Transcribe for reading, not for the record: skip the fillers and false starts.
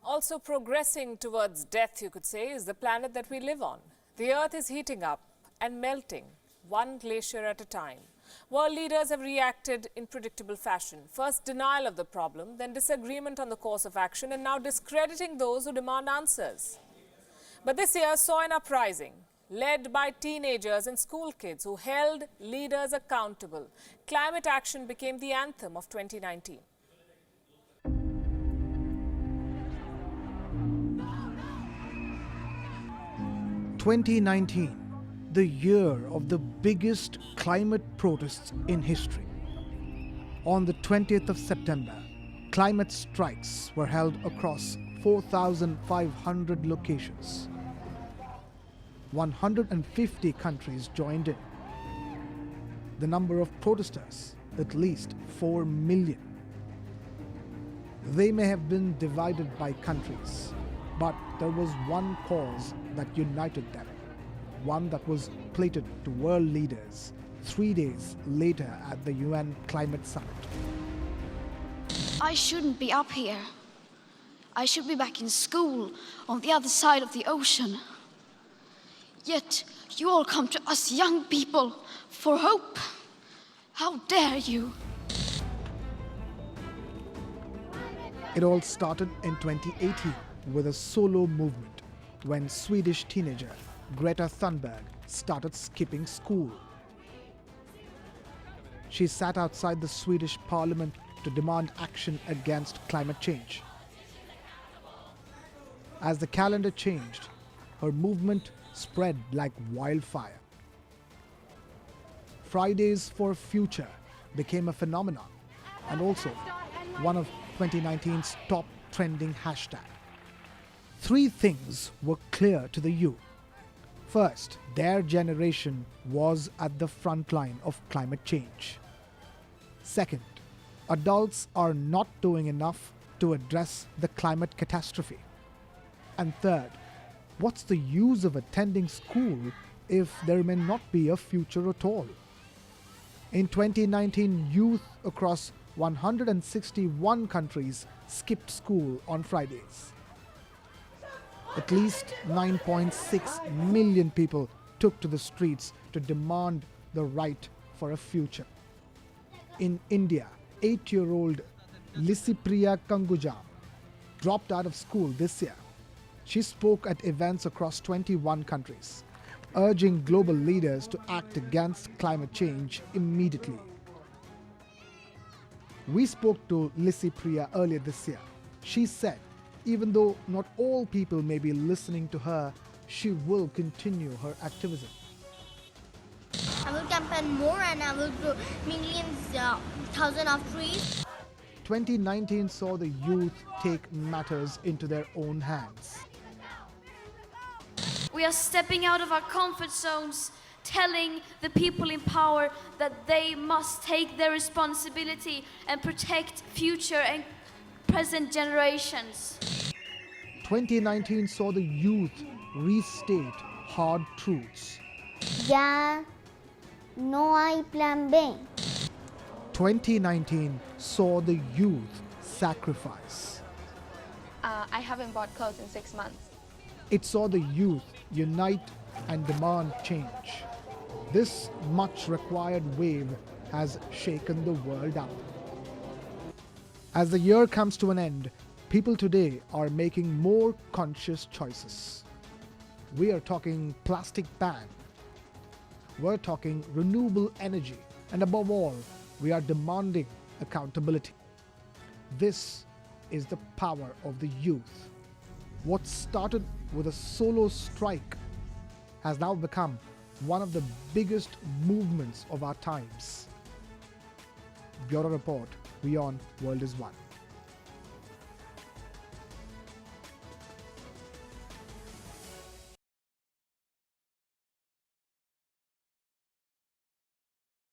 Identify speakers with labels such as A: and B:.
A: Also progressing towards death, you could say, is the planet that we live on. The Earth is heating up and melting, one glacier at a time. World leaders have reacted in predictable fashion. First denial of the problem, then disagreement on the course of action, and now discrediting those who demand answers. But this year saw an uprising, led by teenagers and school kids who held leaders accountable. Climate action became the anthem of 2019.
B: 2019, the year of the biggest climate protests in history. On the 20th of September, climate strikes were held across 4,500 locations. 150 countries joined in. The number of protesters, at least 4 million. They may have been divided by countries, but there was one cause that united them, one that was plated to world leaders 3 days later at the UN Climate Summit.
C: I shouldn't be up here. I should be back in school on the other side of the ocean. Yet you all come to us young people for hope. How dare you?
B: It all started in 2018 with a solo movement when Swedish teenager Greta Thunberg started skipping school. She sat outside the Swedish parliament to demand action against climate change. As the calendar changed, her movement spread like wildfire. Fridays for Future became a phenomenon and also one of 2019's top trending hashtags. 3 things were clear to the youth. First, their generation was at the front line of climate change. Second, adults are not doing enough to address the climate catastrophe. And third, what's the use of attending school if there may not be a future at all? In 2019, youth across 161 countries skipped school on Fridays. At least 9.6 million people took to the streets to demand the right for a future. In India, 8-year-old Lissipriya Kanguja dropped out of school this year. She spoke at events across 21 countries, urging global leaders to act against climate change immediately. We spoke to Lissipriya earlier this year. She said, even though not all people may be listening to her, she will continue her activism.
D: I will campaign more and I will grow millions, thousands of trees.
B: 2019 saw the youth take matters into their own hands.
C: We are stepping out of our comfort zones, telling the people in power that they must take their responsibility and protect future and present generations.
B: 2019 saw the youth restate hard truths.
D: Ya no hay plan B.
B: 2019 saw the youth sacrifice.
E: I haven't bought clothes in 6 months.
B: It saw the youth unite and demand change. This much required wave has shaken the world up. As the year comes to an end, people today are making more conscious choices. We are talking plastic ban. We're talking renewable energy. And above all, we are demanding accountability. This is the power of the youth. What started with a solo strike has now become one of the biggest movements of our times. Bureau Report, Wion, World is One.